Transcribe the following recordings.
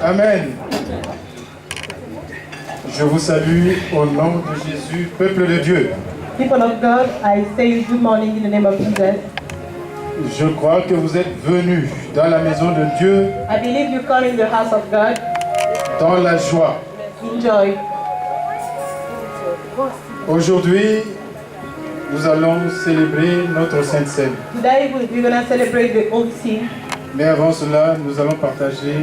Amen. Je vous salue au nom de Jésus, peuple de Dieu. People of God, I say good morning in the name of Jesus. Je crois que vous êtes venus dans la maison de Dieu I believe you come in the house of God dans la joie. in joy. Aujourd'hui, nous allons célébrer notre Sainte Seine. Today we're going to celebrate the Old Sin. Mais avant cela, nous allons partager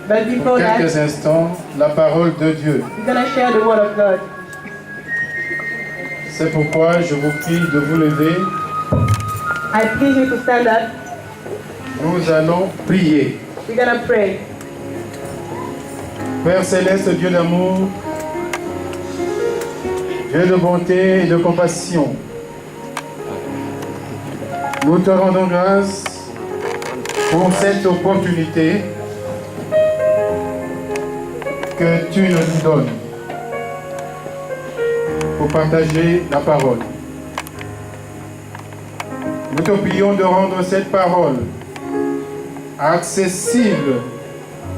But pour before that, quelques instants la parole de Dieu. we're going to share the word of God. C'est pourquoi je vous prie de vous lever. I please you to stand up. Nous allons prier. We're going to pray. Père céleste, Dieu d'amour, Dieu de bonté et de compassion, nous te rendons grâce pour cette opportunité que tu nous donnes pour partager la parole. Nous te prions de rendre cette parole accessible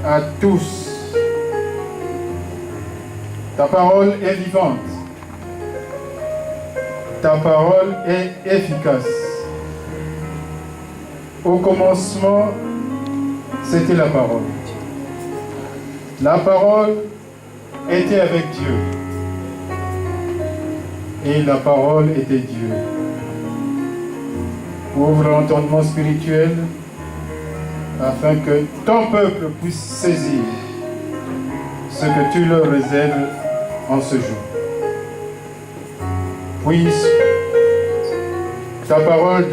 à tous. Ta parole est vivante. Ta parole est efficace. Au commencement, c'était la parole. La parole était avec Dieu. Et la parole était Dieu. Ouvre l'entendement spirituel afin que ton peuple puisse saisir ce que tu leur réserves en ce jour. Puisse ta parole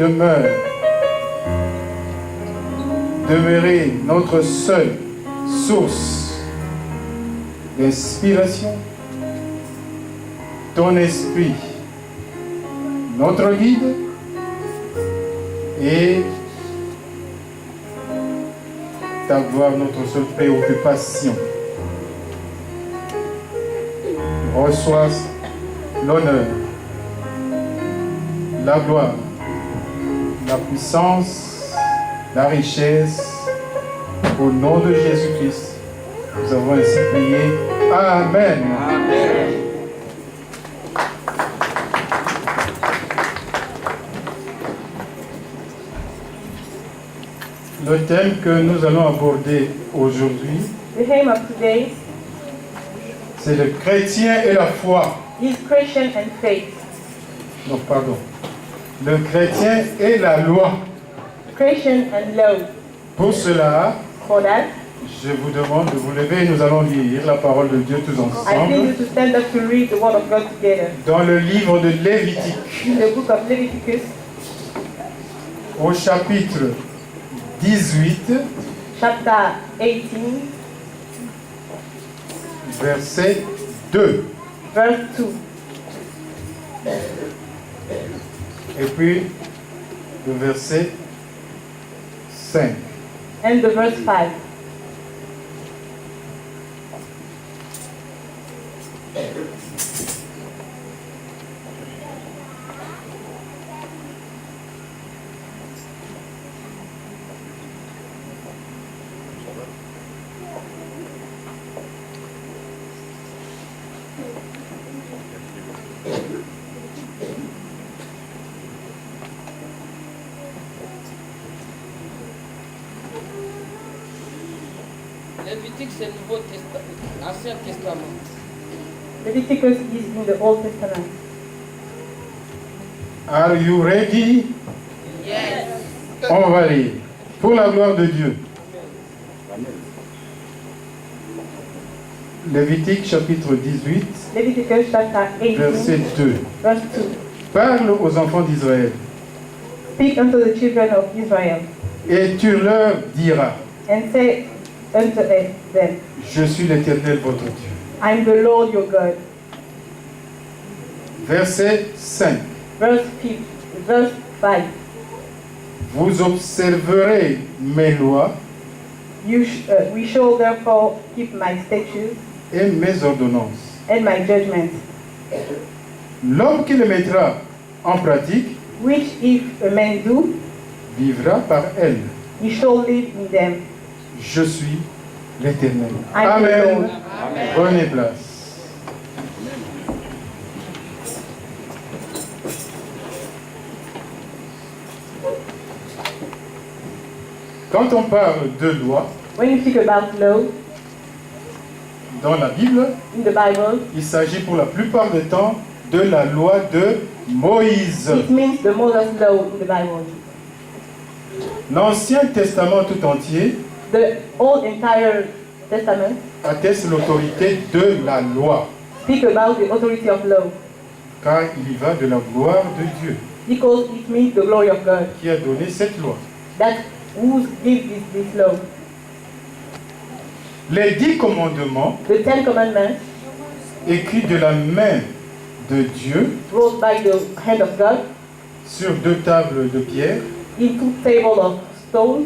demeurer notre seule source d'inspiration. Ton esprit, notre guide, et d'avoir notre seule préoccupation. Reçois l'honneur, la gloire, la puissance, la richesse, au nom de Jésus-Christ. Nous avons ainsi prié. Amen. Amen. Le thème que nous allons aborder aujourd'hui, The theme of today c'est le chrétien et la foi. is Christian and faith. Non, pardon. Le chrétien et la loi. Christian and law. Pour cela, For that, je vous demande de vous lever et nous allons lire la parole de Dieu tous I need ensemble you to stand up to read the word of God together. dans le livre de Lévitique, In the book of Leviticus, au chapitre 18, chapter 18, verset 2. verse 2. Et puis le verset 5. And the verse 5. Lévitique, c'est le Nouveau Testament, l'Ancien Testament. Leviticus is in the Old Testament. Are you ready? Yes. On va lire. Pour la gloire de Dieu. Lévitique chapitre 18, Leviticus chapter 18, verset 2. verse 2. Parle aux enfants d'Israël Speak unto the children of Israel, et tu leur diras, and say unto them, je suis l'Éternel votre Dieu. I am the Lord your God. Verset 5. Verse 5. Vous observerez mes lois We shall therefore keep my statutes et mes ordonnances. and my judgments, L'homme qui le mettra en pratique which if a man do, vivra par elles. he shall live in them. Je suis l'Éternel. I am the Amen. Lord. Prenez place. Quand on parle de loi, When you think about law dans la Bible, in the Bible, il s'agit pour la plupart du temps de la loi de Moïse. it means the Moses law in the Bible. L'Ancien Testament tout entier The whole entire Testament atteste l'autorité de la loi, speak about the authority of law car il y va de la gloire de Dieu because it means the glory of God. qui a donné cette loi. That who gives this law. Les 10 commandements, The Ten Commandments, écrits de la main de Dieu wrote by the hand of God sur 2 tables de pierre, in 2 tables of stone,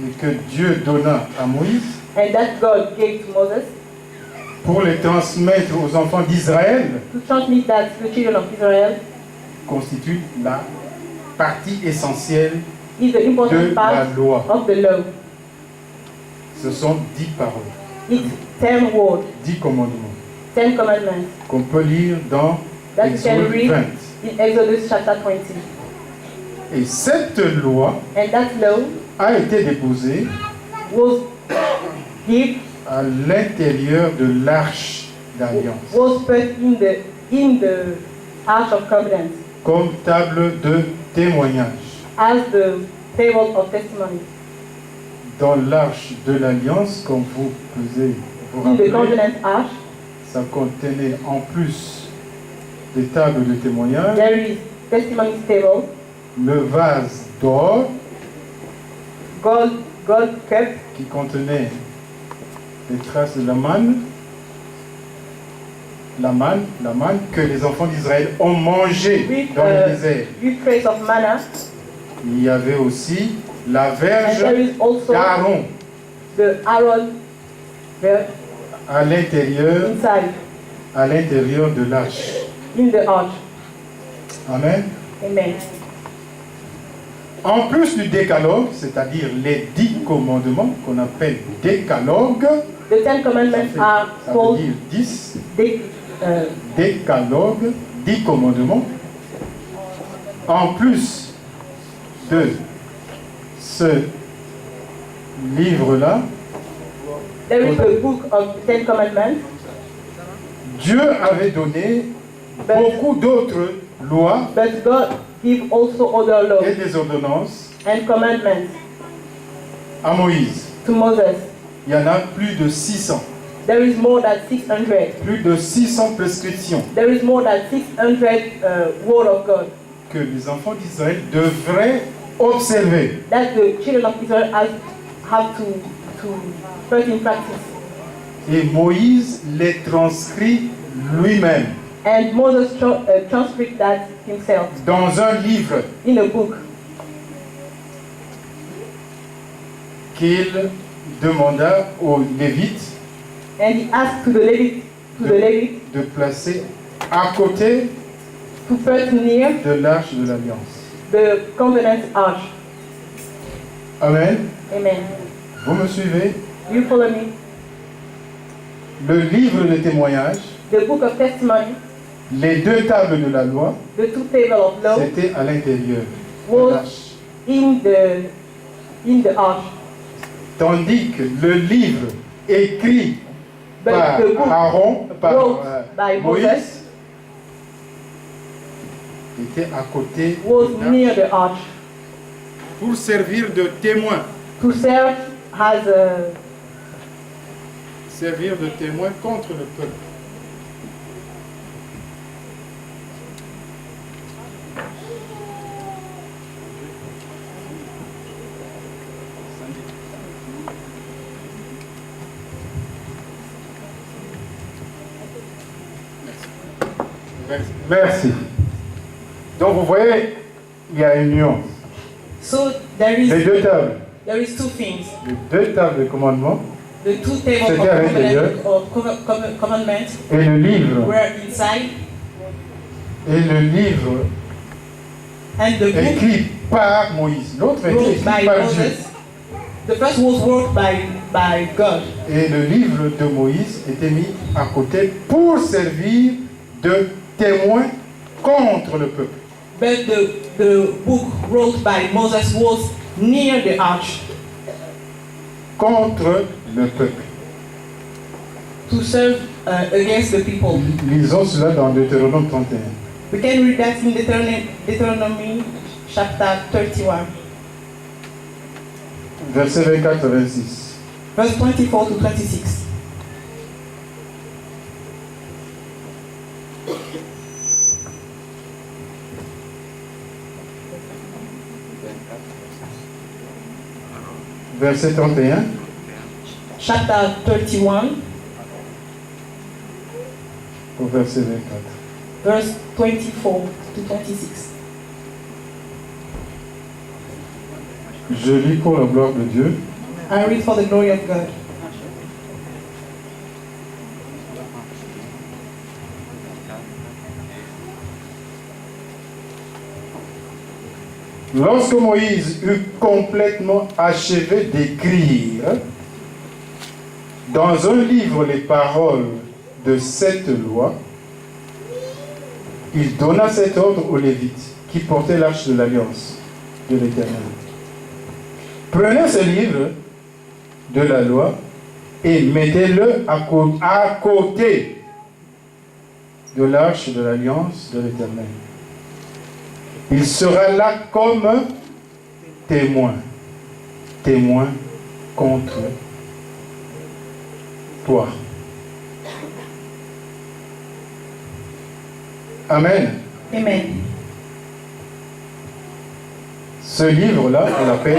et que Dieu donna à Moïse and that God gave to Moses pour les transmettre aux enfants d'Israël, to transmit that to the children of Israel, constituent la partie essentielle is the de important la part loi. of the law. Ce sont 10 paroles, It's 10 words, 10 commandements 10 commandments qu'on peut lire dans that you can Exode read 20. in Exodus chapter 20. Et cette loi And that law a été déposée was given, à l'intérieur de l'arche d'alliance, was put in the Ark of Covenant comme table de témoignage. as the table of testimony. Dans l'arche de l'alliance, comme vous pouvez vous In the rappeler, Covenant Ark, ça contenait en plus des tables de témoignage, there is testimony table, le vase d'or gold cup, qui contenait des traces de la manne que les enfants d'Israël ont mangé with, dans le désert. with trace of manna. Il y avait aussi la And verge there is also d'Aaron the Aaron there à l'intérieur de l'arche. in the ark. Amen. Amen. En plus du décalogue, c'est-à-dire les 10 commandements qu'on appelle décalogue, The Ten Commandments are ça veut called dire 10, the, décalogue, 10 commandements. En plus de ce livre-là, there is a book of the Ten Commandments, Dieu avait donné beaucoup d'autres lois but God give also other et laws des ordonnances and commandments à Moïse. to Moses. Il y en a plus de 600. There is more than 600. Plus de 600 prescriptions There is more than 600 word of God que les enfants d'Israël devraient observer. that the children of Israel have to put in practice. Et Moïse les transcrit lui-même And Moses transcribed that himself dans un livre in a book qu'il demanda aux Lévites and he asked to the Levite de placer à côté to put near de l'arche de l'Alliance. the covenant ark. Amen. Amen. Vous me suivez? You follow me? Le livre de témoignage, The book of testimony, les 2 tables de la loi, the 2 tables of law c'était à l'intérieur de was l'arche. in the ark. Tandis que le livre écrit But par the book Aaron, par wrote by Moïse, Moses était à côté was de l'arche near the ark pour servir de témoin. to serve as a Servir de témoin contre le peuple. Merci. Donc vous voyez, il y a une nuance. so there Les is 2 tables. 2 things. Les 2 tables de commandement The 2 tables C'était à l'intérieur. of commandment et le livre. were inside, Et le livre and the book écrit par Moïse. L'autre était wrote écrit by par Dieu. Moses The first was wrote by God. Et le livre de Moïse était mis à côté pour servir de témoin contre le peuple. But the book wrote by Moses was near the arch Contre le peuple. to serve against the people. Lisons cela dans Deutéronome 31. We can read that in Deuteronomy chapter 31, Versets 24 à 26. verse 24 to 26. Verset 31. Chapter 31, Au verset 24. verse 24 to 26. Je lis pour la gloire de Dieu. I read for the glory of God. Lorsque Moïse eut complètement achevé d'écrire dans un livre les paroles de cette loi, il donna cet ordre aux Lévites qui portaient l'arche de l'alliance de l'Éternel. Prenez ce livre de la loi et mettez-le à côté de l'arche de l'alliance de l'Éternel. Il sera là comme témoin contre toi. Amen. Amen. Ce livre-là, on l'appelle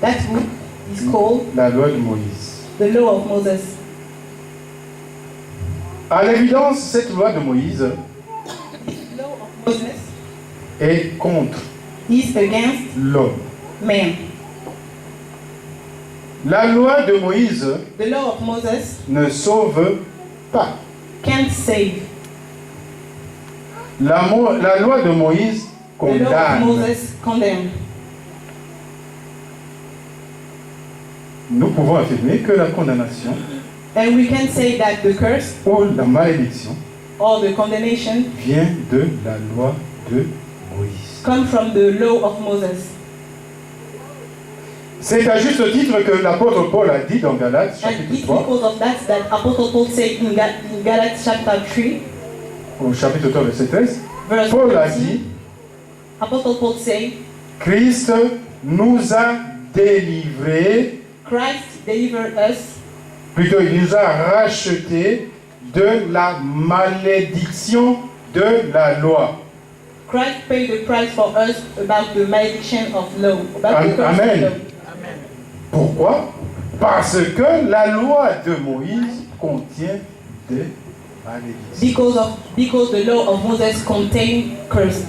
That book is called la loi de Moïse. the Law of Moses. À l'évidence, cette loi de Moïse Law of Moses est contre is against l'homme. man. La loi de Moïse The Law of Moses ne sauve pas. can't save. La loi de Moïse The Law of condamne. Moses condemned. Nous pouvons affirmer que la condamnation And we can say that the curse ou la malédiction or the condemnation vient de la loi de Moïse. come from the Law of Moses. C'est à juste titre que l'apôtre Paul a dit dans Galates And chapitre it's 3, because of that Apostle Paul said in Galatians chapter 3, au chapitre 3, verset 13, verse Paul a 13, dit, Apostle Paul said, Christ nous a délivrés, Christ delivered us, plutôt il nous a rachetés de la malédiction de la loi. Christ paid the price for us about the malediction of law, about the curse of Amen. law. Pourquoi? Parce que la loi de Moïse contient des malédictions. Because the law of Moses contained curse.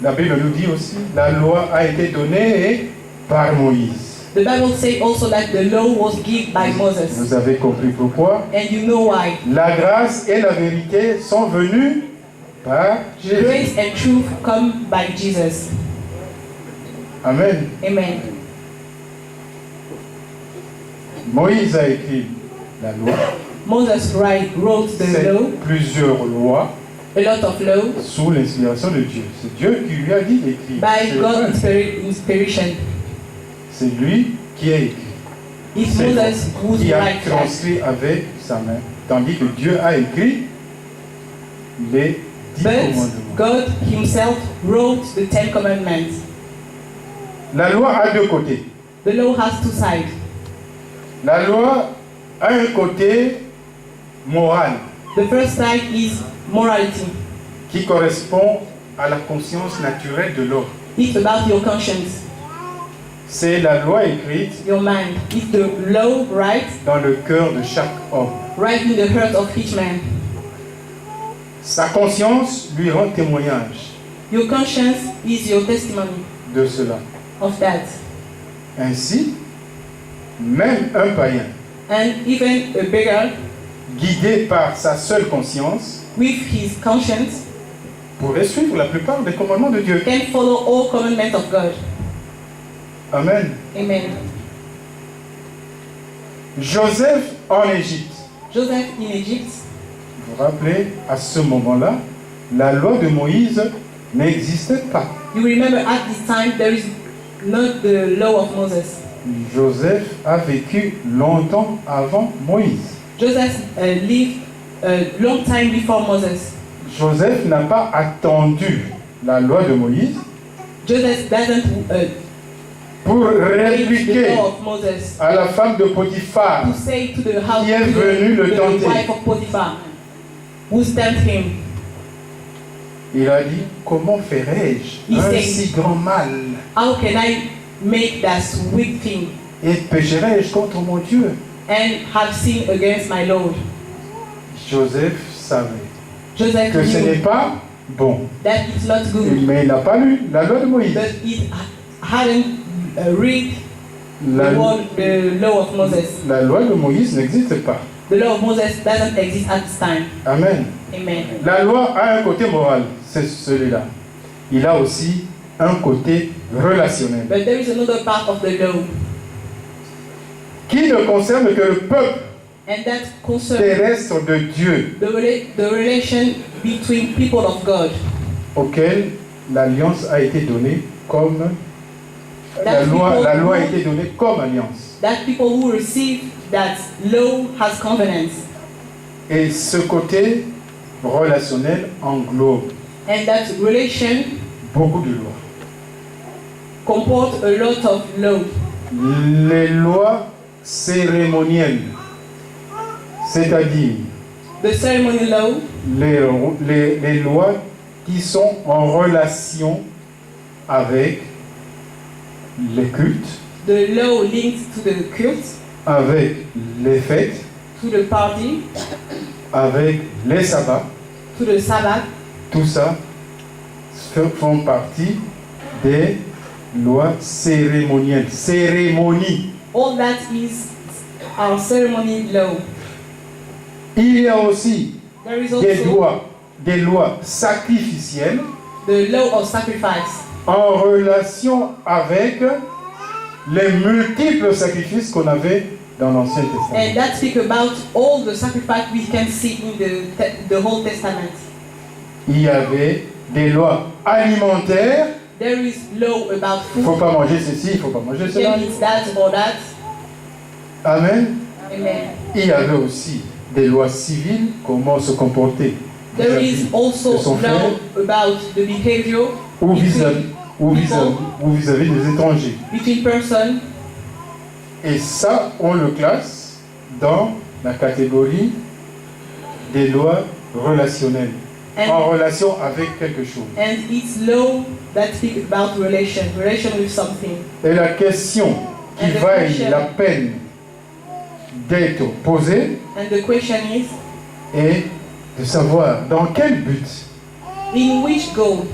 La Bible nous dit aussi, la loi a été donnée par Moïse. The Bible says also that the law was given by Moses. Vous avez compris pourquoi? And you know why. La grâce et la vérité sont venues par Jésus. Grace and truth come by Jesus. Amen. Amen. Moïse a écrit la loi. Moses wrote the C'est law, plusieurs lois a lot of law, sous l'inspiration de Dieu. C'est Dieu qui lui a dit d'écrire. by C'est God's vrai. inspiration. C'est lui qui a écrit. It's C'est Moses who's qui a right. transcrit avec sa main. Tandis que Dieu a écrit les 10 But commandements. God himself wrote the 10 commandments. La loi a deux côtés. The law has two sides. La loi a un côté moral The first side is morality. qui correspond à la conscience naturelle de l'homme. It's about your conscience, C'est la loi écrite your mind. It's the law right dans le cœur de chaque homme. in the heart of each man. Sa conscience lui rend témoignage Your conscience is your testimony de cela. of that. Ainsi, même un païen, And even a beggar, guidé par sa seule conscience, with his conscience, pourrait suivre la plupart des commandements de Dieu. can follow all commandments of God. Amen. Amen. Joseph en Égypte. Joseph in Egypt, Vous vous rappelez, à ce moment-là, la loi de Moïse n'existait pas. you remember at this time there is not the law of Moses. Joseph a vécu longtemps avant Moïse. Joseph lived a long time before Moses. Joseph n'a pas attendu la loi de Moïse Joseph doesn't pour wait the répliquer law of Moses à la femme de Potiphar to say to the house, qui est to venu le the tenter. wife of Potiphar, who stamped him. Il a dit, comment ferais-je Il un sait. si grand mal How can I make that wicked thing et pécherais-je contre mon Dieu? and have sinned against my Lord? Joseph savait Joseph que ce n'est knew pas bon, that it's not good, mais il n'a pas lu la loi de Moïse. but he hadn't read La, the law of Moses. la loi de Moïse n'existe pas. The law of Moses doesn't exist at this time. Amen. Amen. La loi a un côté moral, c'est celui-là. Il a aussi un côté relationnel, But there is another part of the law, qui ne concerne que le peuple and that concerns terrestre de Dieu, the relation between people of God. auquel l'alliance a été donnée comme la That loi a people été donnée comme alliance. that people who receive that law has covenants, Et ce côté relationnel englobe and that relation beaucoup de lois. comports a lot of law. Les lois cérémonielles, c'est-à-dire The ceremony law, les lois qui sont en relation avec les cultes, the law linked to the cult, avec les fêtes, to the party, avec les sabbats, to the Sabbath, tout ça font partie des lois cérémonielles. Cérémonie. all that is our ceremony law. Il y a aussi There is des also lois sacrificielles the law of sacrifice, en relation avec les multiples sacrifices qu'on avait dans l'Ancien Testament. and that speak about all the sacrifice we can see in the Old Testament. Il y avait des lois alimentaires. There is law about Il ne faut food. pas manger ceci, il ne faut pas manger You cela. can eat that or that. Amen. Amen. Il y avait aussi des lois civiles, comment se comporter There vis-à-vis is also de son frère law about the behavior ou between vis-à-vis des étrangers. between person, Et ça, on le classe dans la catégorie des lois relationnelles, en and relation avec quelque chose. it's law that speak about relation with something. Et la question qui And the vaille question- la peine d'être posée And the question is, est de savoir dans quel but in which goal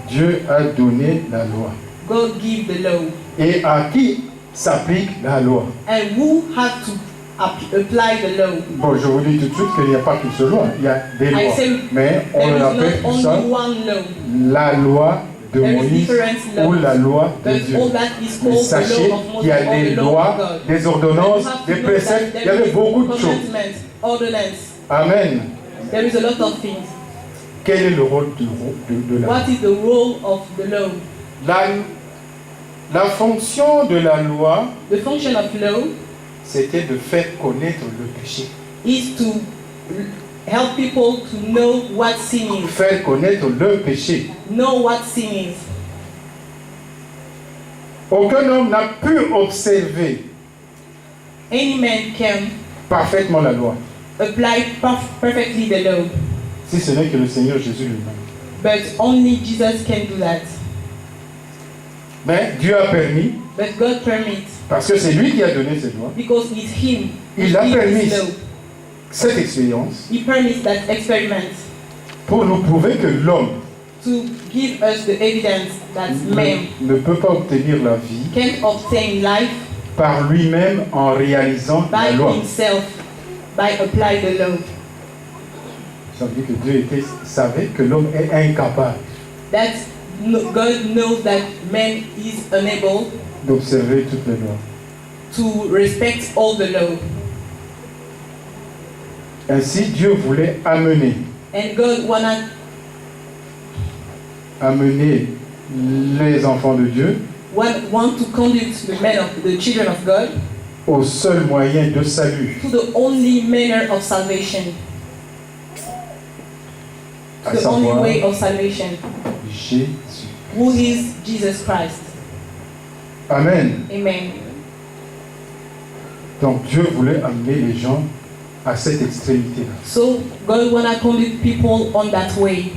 Dieu a donné la loi God give the law, et à qui s'applique la loi. and who have to apply the law. Bon, je vous dis tout de suite qu'il n'y a pas qu'une seule loi, il y a des I lois. say Mais on there is appelle not tout ça only one law, la loi de there is Moïse different ou laws, la loi de but Dieu. all that is Mais called the sachez law of qu'il Moses y a or des the law lois, of God. des And you ordonnances, have to des know préceptes, that il y avait there is beaucoup de choses. commandments, ordinance. Amen. There is a lot of things. Quel est le rôle de la loi? What is the role of the law? La fonction de la loi, The function of law c'était de faire connaître le péché. is to help people to know what sin is. Faire connaître le péché. Know what sin is. Aucun homme n'a pu observer Any man can parfaitement la loi, apply perfectly the law, si ce n'est que le Seigneur Jésus lui-même. but only Jesus can do that. Mais Dieu a permis, But God permits, parce que c'est lui qui a donné ces lois, because it's Him who Il a gives permis this law. cette expérience He permits that experiment pour nous prouver que l'homme to give us the evidence that man ne peut pas obtenir la vie can obtain life par lui-même en réalisant la by loi. himself, by applying the law. Ça veut dire que Dieu savait que l'homme est incapable That God knows that man is unable d'observer toutes les lois. to respect all the law. Ainsi, Dieu voulait amener And God wanted les enfants de Dieu want to conduct the children of God au seul moyen de salut, to the only manner of salvation. à The only savoir way of salvation, Jésus. who is Jesus Christ. Amen. Amen. Donc Dieu voulait amener les gens à cette extrémité-là. So God wanna conduct people on that way.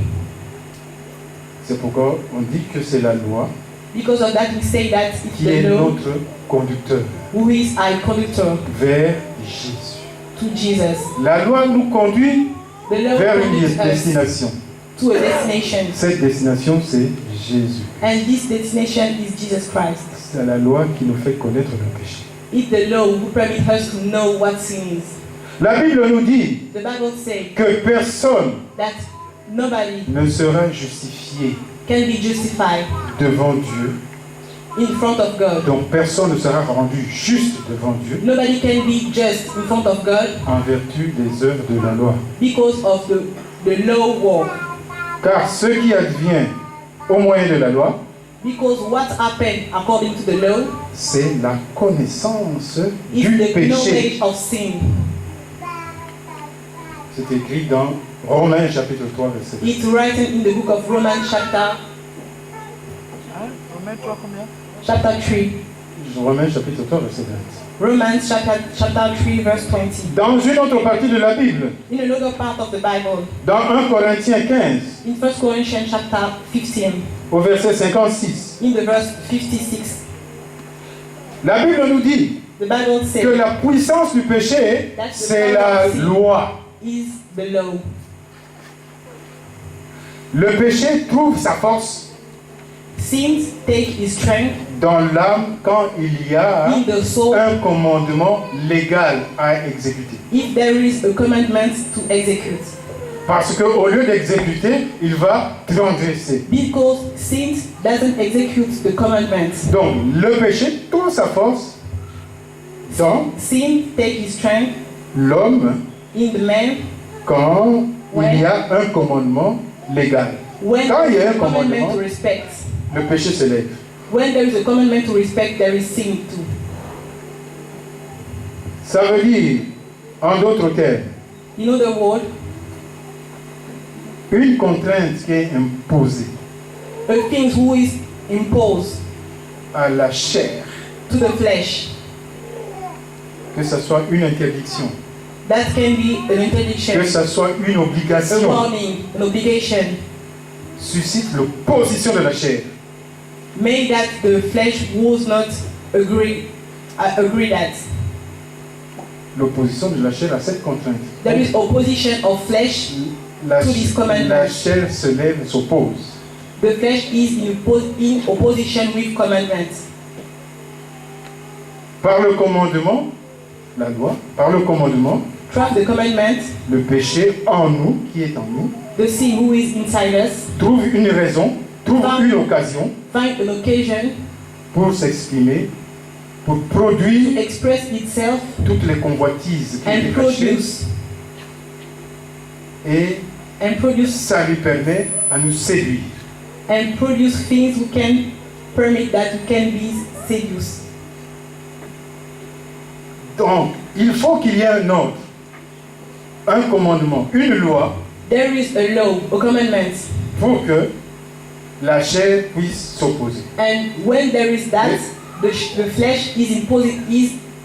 C'est pourquoi on dit que c'est la loi Because of that, we say that it's qui est the law notre conducteur who is our conductor vers Jésus. to Jesus. La loi nous conduit The law vers une conducts us destination. to a destination, Cette destination, c'est Jésus. and this destination is Jesus Christ. C'est la loi qui nous fait connaître le péché. It's the law who permits us to know what sin is. La Bible nous dit The Bible says que personne that nobody ne sera justifié can be justified devant Dieu. in front of God. Donc personne ne sera rendu juste devant Dieu Nobody can be just in front of God en vertu des œuvres de la loi. because of the law walk. Car ce qui advient au moyen de la loi, Because what happened according to the law c'est la connaissance is du the péché. knowledge of sin. C'est écrit dans Romains chapitre 3, verset 1. It's written in the book of Romans chapter 3. Romains chapitre 3, verset 20. Romans chapter 3 verse 20. Dans une autre partie de la Bible, In another part of the Bible, dans 1 Corinthiens 15, in 1 Corinthians chapter 15, au verset 56, in the verse 56, la Bible nous dit the Bible que says la puissance du péché, c'est la loi. is the law. Le péché trouve sa force Sin take his strength dans l'âme quand il y a in the soul un commandement légal à exécuter. if there is a commandment to execute. Parce qu'au lieu d'exécuter, il va transgresser. Because sin doesn't execute the commandments. Donc, le péché trouve sa force dans Sin take his strength l'homme in the man quand Ouais. il y a un commandement légal. when Quand il y there a is un a commandment commandement, to respect. le péché s'élève. When there is a commandment to respect, there is sin too. Ça veut dire, en d'autres termes, You know the word? une contrainte qui est imposée A thing who is imposed à la chair, to the flesh. que ce soit une interdiction, That can be an interdiction, que ce soit une a obligation, warning, an obligation. suscite l'opposition de la chair. Made that the flesh was not agree that. L'opposition de la chair à cette contrainte. There is opposition of flesh. La, to this commandment. la chair se lève, s'oppose. The flesh is in opposition with commandments. Par le commandement, la loi, par le commandement, Through the commandment, le péché en nous, qui est en nous, the sin who is inside us trouve une raison, trouve une occasion find an occasion pour s'exprimer, pour to produire express itself toutes les convoitises qui and étaient cachées, produce et ça lui permet à nous séduire. things who can permit that you can be seduced. Donc, il faut qu'il y ait un ordre, un commandement, une loi There is a law, a commandment, pour que la chair puisse s'opposer. and when there is that, the flesh is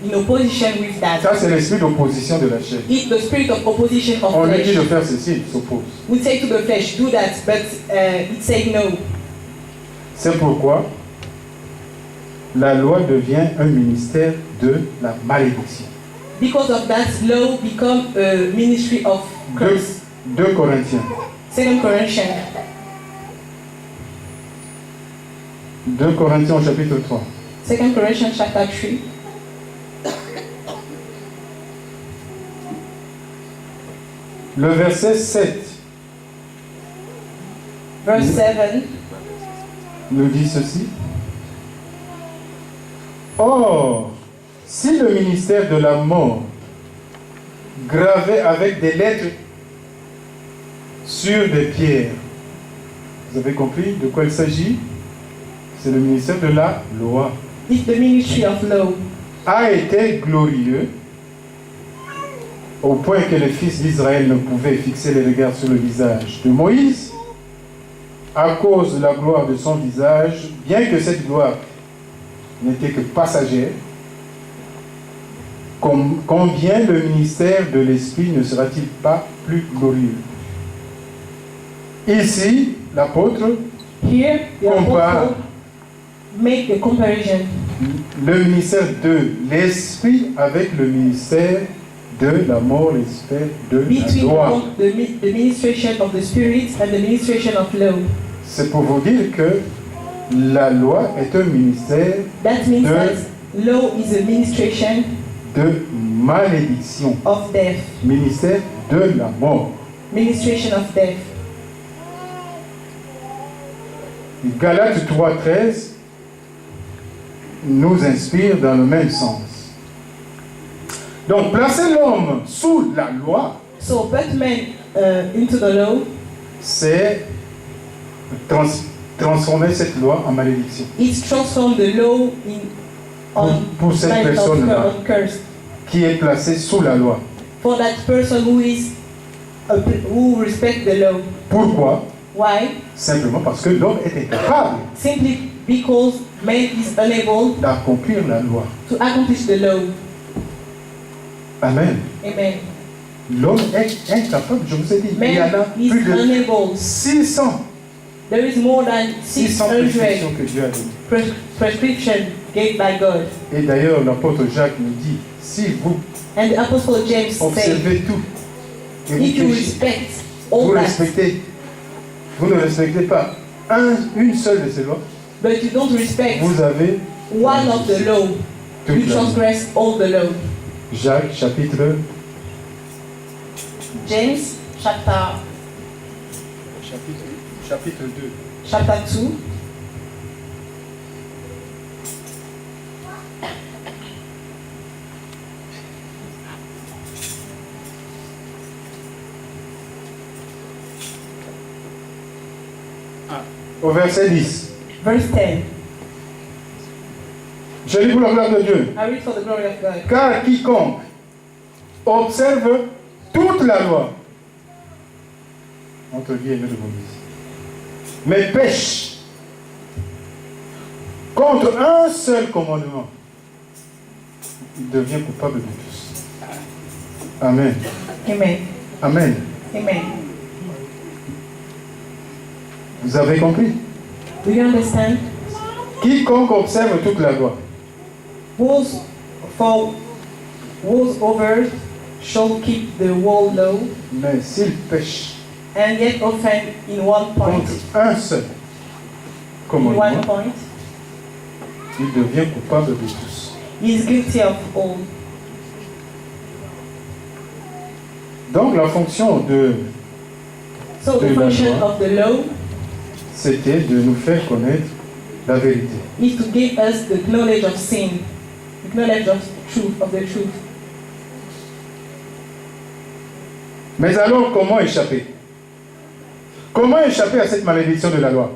in opposition with that. Ça, c'est l'esprit d'opposition de la chair. It's the spirit of opposition of On lui dit flesh. de faire ceci, il s'oppose. We say to the flesh, do that, but it say no. C'est pourquoi la loi devient un ministère de la malédiction. Because of that, law become a ministry of curse. 2 Corinthiens. 2 Corinthians. 2 Corinthiens au chapitre 3. 2 Corinthians chapter 3. Le verset 7 verse 7. nous dit ceci. Or, si le ministère de la mort, gravé avec des lettres sur des pierres, vous avez compris de quoi il s'agit? C'est le ministère de la loi, It's the ministry of law. a été glorieux au point que les fils d'Israël ne pouvaient fixer les regards sur le visage de Moïse à cause de la gloire de son visage, bien que cette gloire n'était que passagère. Combien le ministère de l'Esprit ne sera-t-il pas plus glorieux? Ici, l'apôtre Here, the compare apostle make the comparison le ministère de l'Esprit avec le ministère de la mort, l'esprit de la between loi. the ministration of the Spirit and the ministration of law. C'est pour vous dire que la loi est un ministère That means de- that law is a ministration de malédiction, of death. ministère de la mort. Ministration of death. Galates 3,13 nous inspire dans le même sens. Donc, placer l'homme sous la loi, So put men into the law c'est transformer cette loi en malédiction. is transform the law in on Pour cette kind of personne-là. curse. Qui est placé sous la loi. For that person who respect the law. Pourquoi? Why? Simplement parce que l'homme est incapable Simply because man is unable d'accomplir la loi. to accomplish the law. Amen. Amen. L'homme est incapable, je vous ai dit, il y en a Man is plus de unable. 600 There is more than 600 600 prescriptions que Dieu a données. prescription gave by God. Et d'ailleurs, l'apôtre Jacques nous dit, si vous And the Apostle James said, observez tout, et vous if you péchez, respect vous all that, respectez, vous ne respectez pas une seule de ces lois, but you don't respect vous avez one of the law, toute you la loi. transgress all the law. Jacques chapitre James chapter 2. chapter 2. Au verset 10. Verse 10. Je lis pour la gloire de Dieu. I read for the glory of God. Car quiconque observe toute la loi, entre guillemets de Moïse, mais pêche contre un seul commandement, il devient coupable de tous. Amen. Amen. Amen. Amen. Vous avez compris? Do you understand? Quiconque observe toute la loi, Who's over shall keep the whole law, mais s'il pêche and yet offend in one point. contre un seul In commandement, one point, il devient coupable de tous. he is guilty of all. Donc la fonction So De the la function loi. of the law c'était de nous faire connaître la vérité. is to give us the knowledge of sin, the knowledge of the truth. Mais alors, comment échapper? Comment échapper à cette malédiction de la loi?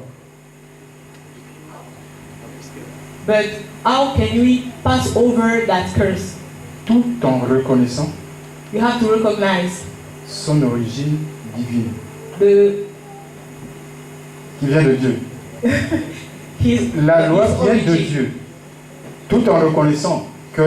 But how can we pass over that curse? Tout en reconnaissant You have to recognize son origine divine, the qui vient de Dieu. La loi his vient de origin. Dieu. Tout en reconnaissant que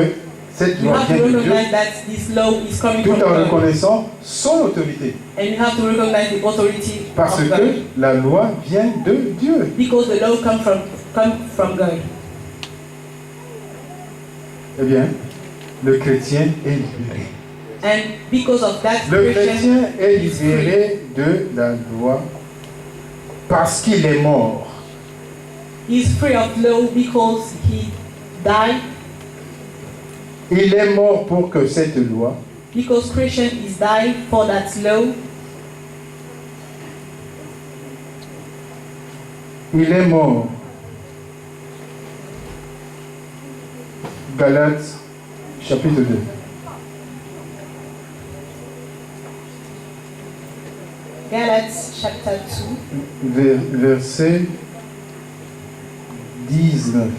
cette You loi have vient to de Dieu, recognize that this law is coming tout from en God. reconnaissant son autorité. And you have to recognize the authority Parce of God. que la loi vient de Dieu. Because the law come from God. Eh bien, le chrétien est libéré. And because of that, Le Christian chrétien est is free. libéré de la loi parce qu'il est mort. He is free of law because he died. Il est mort pour que cette loi Because Christian is died for that law. Il est mort. Galates, chapitre 2. Galates chapter 2, Verset 19.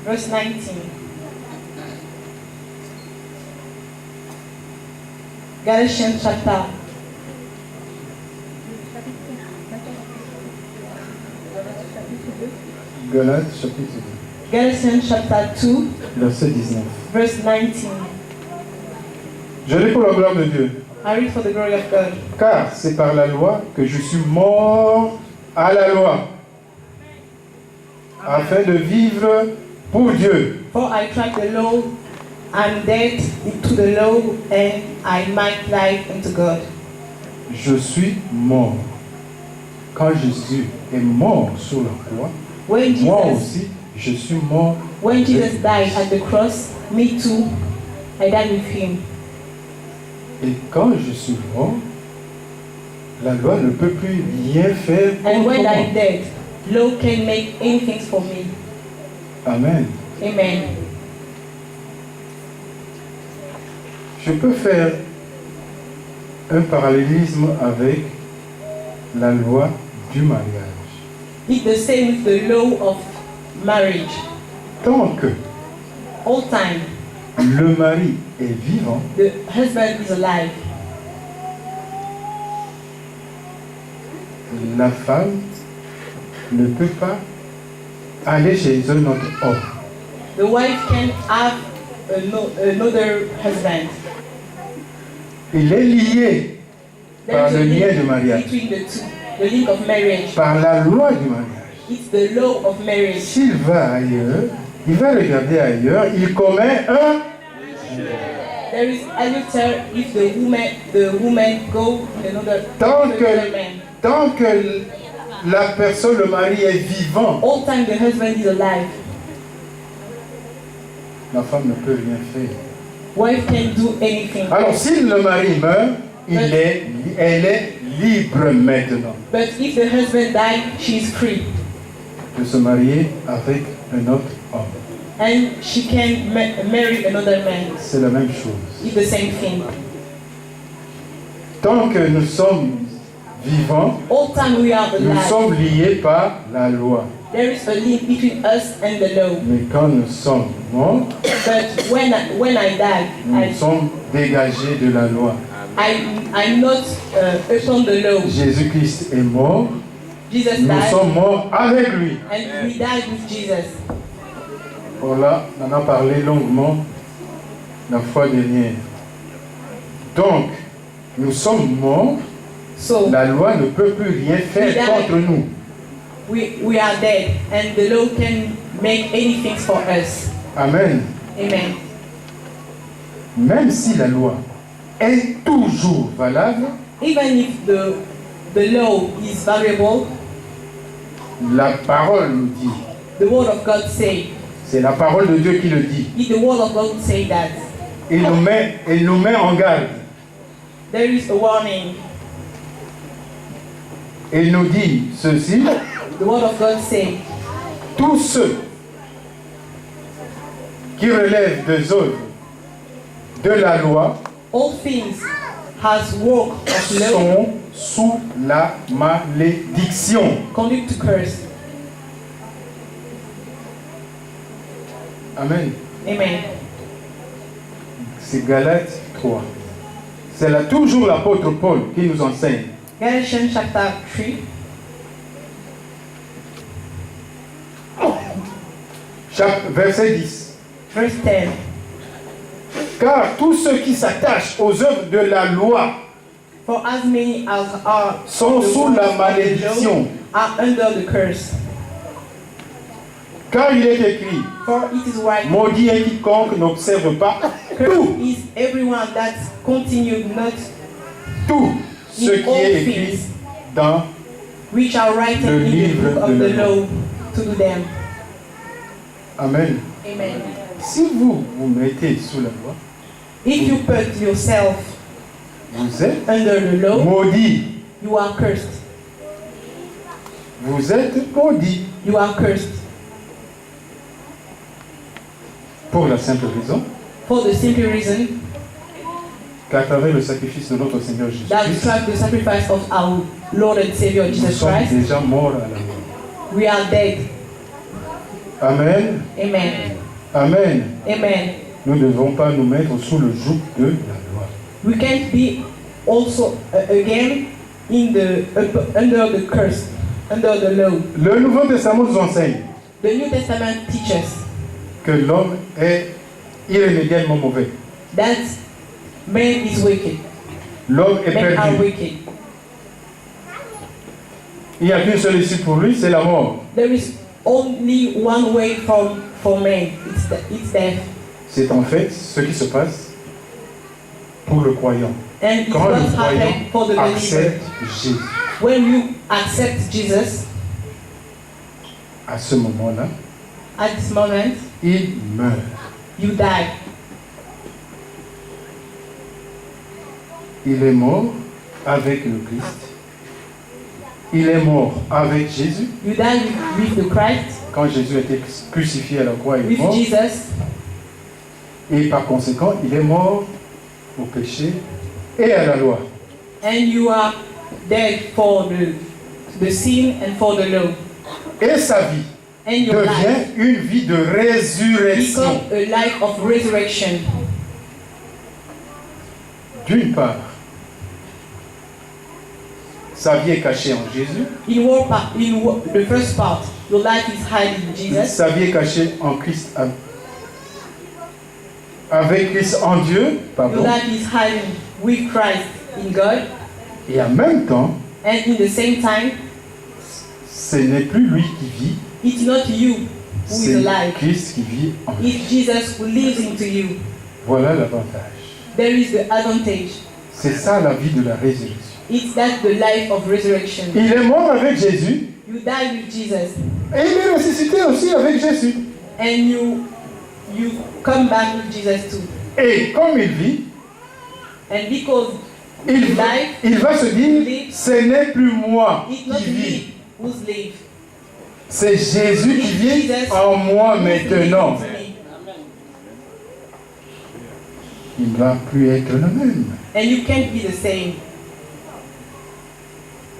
verse 19. Galatians chapter Galates, chapitre 2. Galatians chapter 2, Verset 19. verse 19. Je lis pour la gloire de Dieu. I read for the glory of God. Car c'est par la loi que je suis mort à la loi, afin de vivre pour Dieu. For I tried the law and dead into the law, and I might life unto God. Je suis mort. Quand Jésus est mort sur la croix, When moi Jesus, aussi, je suis mort. when Jesus died at the cross, me too, I died with him. Et quand je suis mort, la loi ne peut plus rien faire And contre when moi. I'm dead, law can make anything for me. Amen. Amen. Je peux faire un parallélisme avec la loi du mariage. It's the same with the law of marriage. Tant que All time, le mari est vivant, the husband is alive. la femme ne peut pas aller chez un autre homme. The wife can have another husband. Il est lié par There le is a lien de link mariage, between the two, the link of marriage. par la loi du mariage. It's the law of marriage. S'il va ailleurs, il va regarder ailleurs, il commet un. There is adultery if the woman go in another Tant que, man. tant que la personne, le mari est vivant, All time the husband is alive. la femme ne peut rien faire. Wife can do anything. Alors, si le mari meurt, elle est libre maintenant But if the husband died, she is free. de se marier avec un autre homme. And she can marry another man. C'est la même chose. It's the same thing. Tant que nous sommes vivants, All time we are nous alive. sommes liés par la loi. There is a link between us and the law. Mais quand nous sommes morts, But when I die, nous sommes dégagés de la loi. I'm not upon the law. Jésus-Christ est mort, Jesus nous died, sommes morts avec lui. and we died with Jesus. Voilà, on en a parlé longuement la fois dernière. Donc, nous sommes morts, So la loi ne peut plus rien faire contre nous. we are dead, and the law can make anything for us. Amen. Amen. Même si la loi est toujours valable, Even if the law is variable, la parole nous dit, the word of God say. c'est la parole de Dieu qui le dit. If the word of God say that, Il nous met en garde. there is a warning. Il nous dit ceci, The word of God say, tous ceux qui relèvent des œuvres de la loi all things has work of law sont sous la malédiction. conduct to curse. Amen. Amen. C'est Galates 3. C'est là toujours l'apôtre Paul qui nous enseigne. Galatians chapter 3, Verset 10. verse 10. Car tous ceux qui s'attachent aux œuvres de la loi For as many as are sont the sous ones la of the law malédiction. are under the curse. Car il est écrit, For it is right, maudit est quiconque n'observe pas cursed is everyone that continued not tout ce qui est écrit dans. which are written Le in the livre book de of the la law to do them. Amen. Amen. Si vous vous mettez sous la loi, If you put yourself vous êtes under the law, maudit. you are cursed. Vous êtes maudit. You are cursed. Pour la simple raison For the simple reason qu'à travers le sacrifice de notre Seigneur that Jésus-Christ, through the sacrifice of our Lord and Savior nous Jesus sommes Christ, déjà morts à la mort. we are dead. Amen. Amen. Amen. Amen. Nous ne devons pas nous mettre sous le joug de la loi. We can't be also again in the under the curse, under the law. Le Nouveau Testament nous enseigne The New Testament teaches que l'homme est irrémédiablement mauvais. that man is wicked. L'homme est Men are perdu. wicked. Il n'y a qu'une seule issue pour lui, c'est la mort. There is only one way for man. It's death. C'est en fait ce qui se passe pour le croyant. And it's Quand what le croyant happened for the believer. accepte Jésus, When you accept Jesus, à ce moment-là, at this moment, il meurt. you die. Il est mort avec le Christ. Il est mort avec Jésus. You die with the Christ, Quand Jésus a été crucifié à la croix, il est with mort. Jesus, Et par conséquent, il est mort au péché et à la loi. and you are dead for the sin and for the law. Et sa vie And your life devient une vie de résurrection. become a life of resurrection. D'une part, sa vie est cachée en Jésus. The first part, your life is hiding in Jesus. Sa vie est cachée en Christ. Avec Christ en Dieu. Your Pardon. life is hiding with Christ in God. Et en même temps, And in the same time, ce n'est plus lui qui vit. it's not you who is C'est alive. Christ qui vit en lui. It's Jesus who lives into you. Voilà l'avantage. There is the advantage. C'est ça la vie de la résurrection. It's that the life of resurrection. Il est mort avec Jésus You die with Jesus, et il est ressuscité aussi avec Jésus. and you come back with Jesus too. Et comme il vit, And because il you va, die, il va se dire, ce n'est plus moi it's not qui vis. me who's live. C'est Jésus qui It's vit Jesus en moi who's maintenant. lives in me. Il ne va plus être le même. And you can't be the same.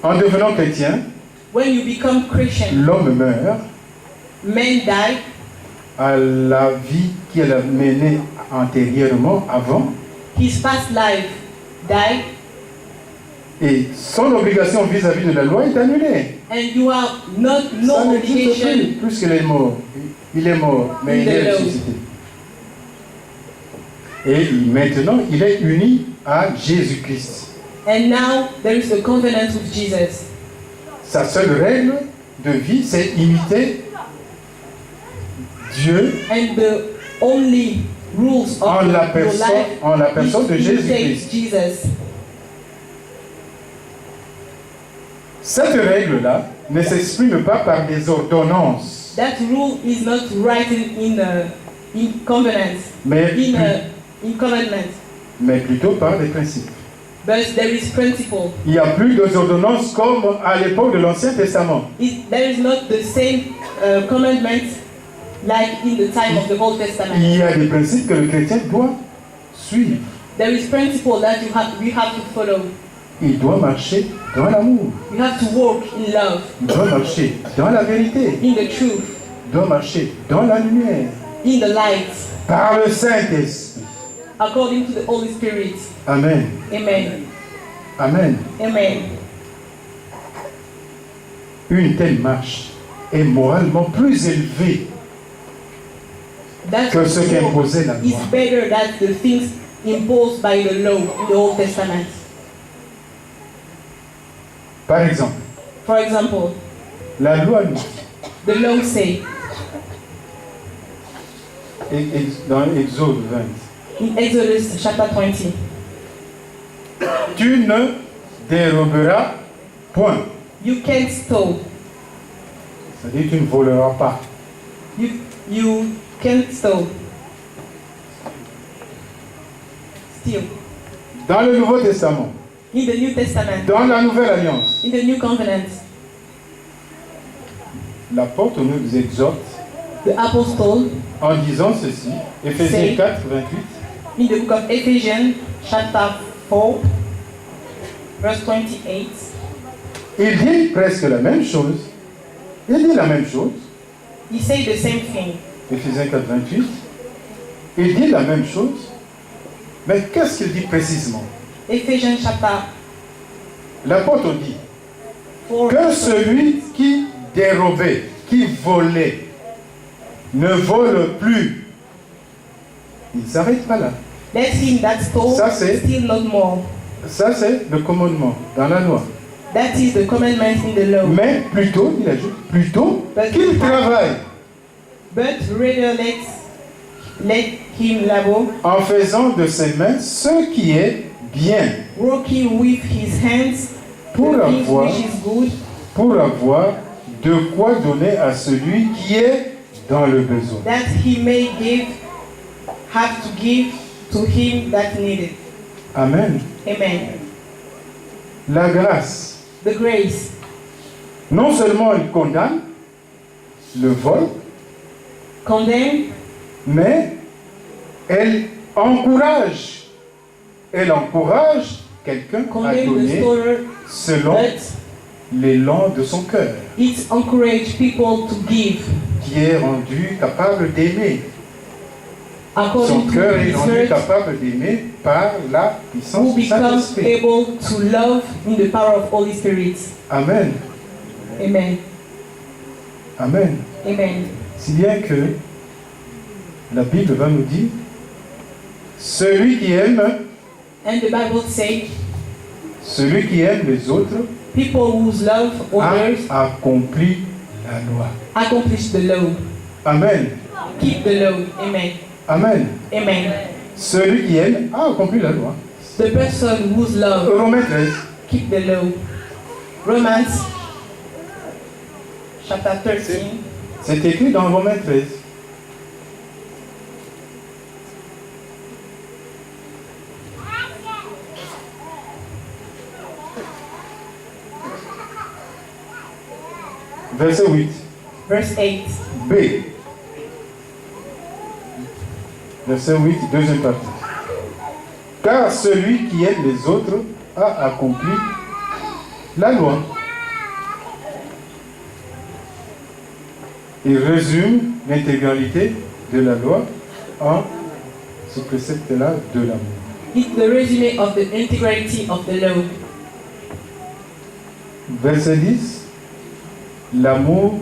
En devenant chrétien, When you become Christian, l'homme meurt men die à la vie qu'il a menée antérieurement, avant, his past life die, et son obligation vis-à-vis de la loi est annulée. and you are not Ça no n'existe plus, obligation. puisqu'il est mort. Il est mort, mais il est ressuscité. Et maintenant, il est uni à Jésus-Christ. And now there is a covenant with Jesus. Sa seule règle de vie, c'est imiter Dieu And the only rules of en la your personne, life en la personne de is to imitate Jésus-Christ. Jesus. Cette règle-là ne s'exprime pas par des ordonnances, That rule is not written in covenants, mais, in commandments, mais plutôt par des principes. but there is principle. Il n'y a plus d'ordonnances comme à l'époque de l'Ancien Testament. There is not the same commandments like in the time of the Old Testament. Il y a des principes que le chrétien doit suivre. There is principle that we have to follow. Il doit marcher dans l'amour. You have to walk in love, Il doit marcher dans la vérité. in the truth, Il doit marcher dans la lumière. in the light, Par le Saint-Esprit. according to the Holy Spirit. Amen. Amen. Amen. Amen. Une telle marche est moralement plus élevée That que ce qu'imposait la is loi. better than the things imposed by the law in the Old Testament. Par exemple, For example, la loi nous dit, the law say dans Exode 20, in Exodus chapter 20, tu ne déroberas point. you can't steal. C'est-à-dire tu ne voleras pas. You can't steal. still. Dans le Nouveau Testament, In the New Testament, dans la Nouvelle Alliance, in the New Covenant, l'apôtre nous exhorte the apostle en disant ceci, Éphésiens C'est- 4, 28. in the book of Ephesians, chapter 4, verse 28, Il dit presque la même chose. Il dit la même chose. he said the same thing. Éphésiens 4, 28. Il dit la même chose. Mais qu'est-ce qu'il dit précisément? Ephesians chapter L'apôtre dit 4, que verse celui qui dérobait, qui volait, ne vole plus. Il ne s'arrête pas là. let him that stole Ça, c'est- steal not more. Ça, c'est le commandement dans la loi. That is the commandment in the law. Mais plutôt, il ajoute, plutôt qu'il travaille But rather let him labor, en faisant de ses mains ce qui est bien working with his hands pour the things avoir, which is good, pour avoir de quoi donner à celui qui est dans le besoin. that he may have to give to him that needed. Amen. Amen. La grâce, The grace non seulement elle condamne le vol, condemn, mais elle encourage. Elle encourage quelqu'un à condemn the donner storer, selon but l'élan de son cœur, it encourage people to give qui est rendu capable d'aimer. Son according to cœur est his rendu word, capable d'aimer par la who puissance du become Saint-Esprit. able to love in the power of Holy Spirit. Amen. Amen. Amen. Amen. Si bien que la Bible va nous dire, celui qui aime les autres people whose love others a accompli la loi. accomplish the law. Amen. Keep the law. Amen. Amen. Amen. Celui qui aime a accompli la loi. The person whose love Romains 13. keep the law. Romans chapter 13. C'est écrit dans Romains 13. Verset 8. Verse 8. B. Verset 8, deuxième partie. Car celui qui aime les autres a accompli la loi. Il résume l'intégralité de la loi en ce précepte-là de l'amour. It's the resume of the integrity of the law. Verset 10. L'amour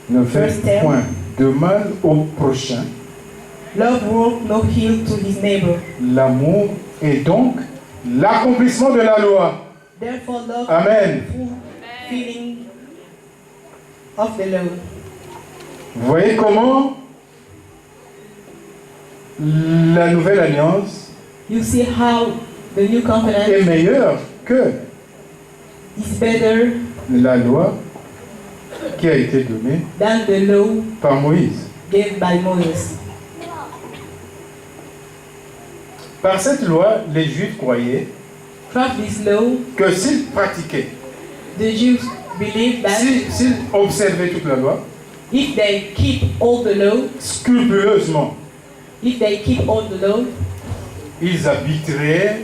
ne fait Verse 10. point de mal au prochain. Love work no heal to his neighbor. L'amour est donc l'accomplissement de la loi. Therefore, love Amen. is the full feeling of the law. Vous voyez comment la nouvelle alliance You see how the new est covenant meilleure que is better la loi qui a été donnée than the law par Moïse. gave by Moses. Par cette loi, les Juifs croyaient Through this law, que s'ils pratiquaient, the Jews believe that s'ils observaient toute la loi if they keep all the law, scrupuleusement, if they keep all the law, ils habiteraient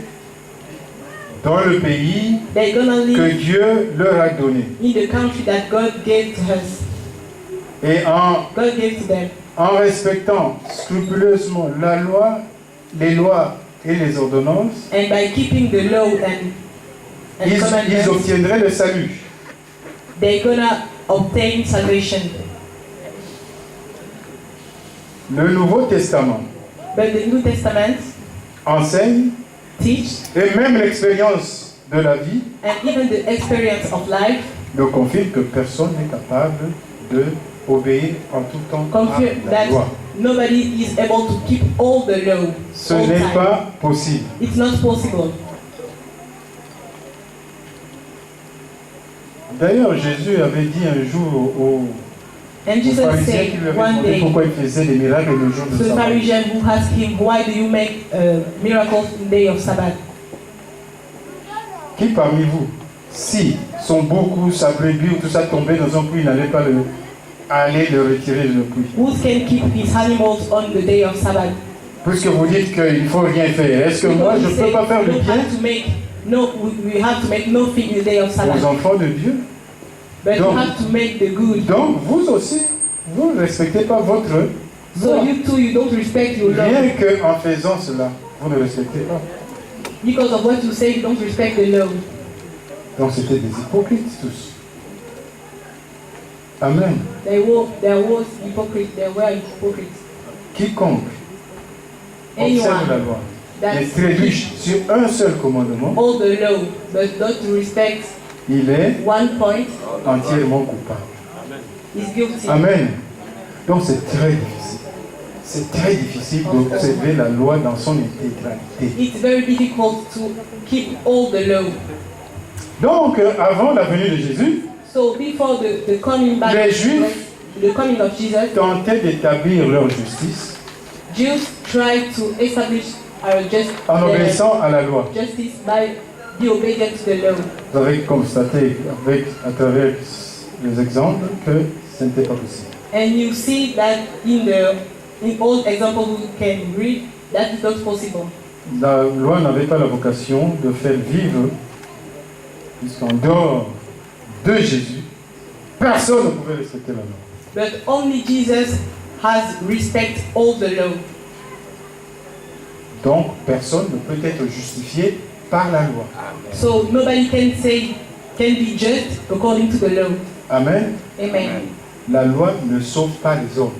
dans le pays they're gonna que live Dieu leur a donné. in the country that God gave to us. Et God gave to them. en respectant scrupuleusement la loi, les lois et les ordonnances, And by keeping the law and ils commandments, obtiendraient le salut. they're gonna obtain salvation. Le Nouveau Testament But the New Testament enseigne, teach, et même l'expérience de la vie and even the experience of life nous confirme que personne n'est capable de obéir en tout temps confirm à la that loi. nobody is able to keep all the law. Ce all n'est time. pas possible. It's not possible. D'ailleurs, Jésus avait dit un jour And Aux Jesus pharisiens said qui lui avaient one demandé day pourquoi il faisait des miracles le jour to du the sabbat. Pharisee who asked him, why do you make miracles in the day of Sabbath? Qui parmi vous, si son beaucoup, sa brebis ou tout ça tombait dans un puits, n'allait pas aller le retirer de le puits? Who can keep his animals on the day of Sabbath? Puisque vous dites qu'il ne faut rien faire, est-ce que moi je ne peux pas faire le bien we have to make nothing in the day of aux Sabbath, enfants de Dieu? but Donc- we have to make the good. Donc vous aussi, vous ne respectez pas votre So loi. you too, you don't respect your law. Rien qu'en faisant cela, vous ne respectez pas. Because of what you say, you don't respect the law. Donc c'était des hypocrites tous. Amen. There were hypocrites. Quiconque observe la Anyone loi that et trébuche sur un seul commandement, all the law, but not respect il est one point, entièrement coupable. is guilty. Amen. Donc c'est très difficile. C'est très difficile d'observer la loi dans son intégralité. It's very difficult to keep all the law. Donc avant la venue de Jésus, So before the coming back, Les Juifs the coming of Jesus, tentaient d'établir leur justice Jews tried to establish our en obéissant à la loi. justice by be obedient to the law. Vous avez constaté à travers les exemples que ce n'était pas possible. And you see that in all examples we can read, that is not possible. La loi n'avait pas la vocation de faire vivre, puisqu'en dehors de Jésus, personne ne pouvait respecter la loi. But only Jesus has respect all the law. Donc personne ne peut être justifié par la loi. So nobody can be just according to the law. Amen. Amen. La loi ne sauve pas les hommes.